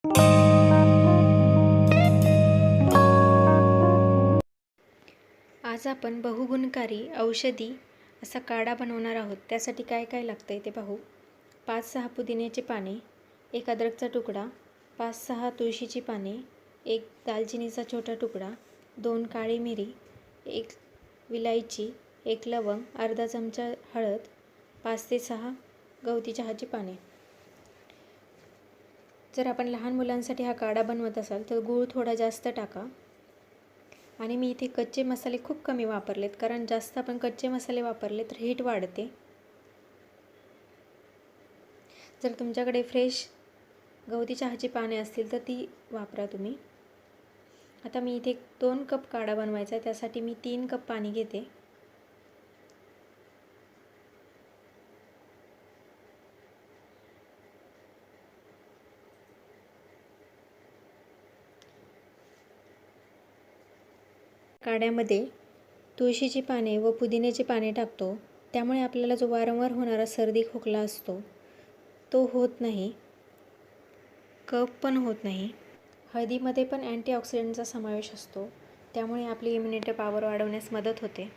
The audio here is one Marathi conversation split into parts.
आज आपण बहुगुणकारी औषधी असा काढा बनवणार आहोत। त्यासाठी काय काय लागतंय ते पाहू। 5-6 पुदिन्याची पाने, 1 अद्रकचा तुकडा, 5-6 तुळशीची पाने, 1 दालचिनीचा छोटा तुकडा, 2 काळी मिरी, 1 विलायची, 1 लवंग, अर्धा चमचा हळद, 5 ते 6 गवती चहाची पाने। जर आपण लहान मुलांसाठी हा काढा बनवत असाल तर गूळ थोडा जास्त टाका। आणि मी इथे कच्चे मसाले खूप कमी वापरलेत, कारण जास्त आपण कच्चे मसाले वापरले तर हीट वाढते। जर तुमच्याकडे फ्रेश गवती चहाची पाने असतील तर ती वापरा तुम्ही। आता मी इथे 2 कप काढा बनवायचा आहे, त्यासाठी मी 3 कप पाणी घेते। काढ्यामध्ये तुळशीची पाने व पुदिन्याची पाने टाकतो, त्यामुळे आपल्याला जो वारंवार होणारा सर्दी खोकला असतो तो होत नाही, कफ पण होत नाही। हळदीमध्ये पण अँटीऑक्सिडंटचा समावेश असतो, त्यामुळे आपली इम्युनिटी पॉवर वाढवण्यास मदत होते।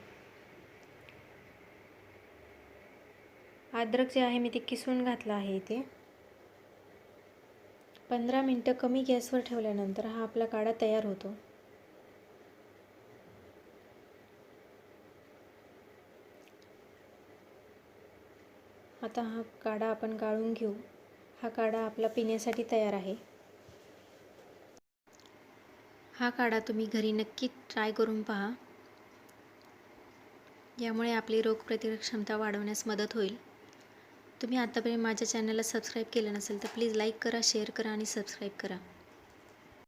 अद्रक जे आहे मी ते किसून घातलं आहे इथे। 15 मिनिटं कमी गॅसवर ठेवल्यानंतर हा आपला काढा तयार होतो। आता हा काढा आपण गाळून घेऊ। हा काढा आपला पिण्यासाठी तयार आहे। हा काढा तुम्ही घरी नक्की ट्राय करून पहा, यामुळे आपली रोगप्रतिकारक क्षमता वाढवण्यास मदत होईल। तुम्ही आतापर्यंत माझ्या चॅनलला सबस्क्राईब केलं नसेल तर प्लीज लाईक करा, शेअर करा आणि सबस्क्राईब करा।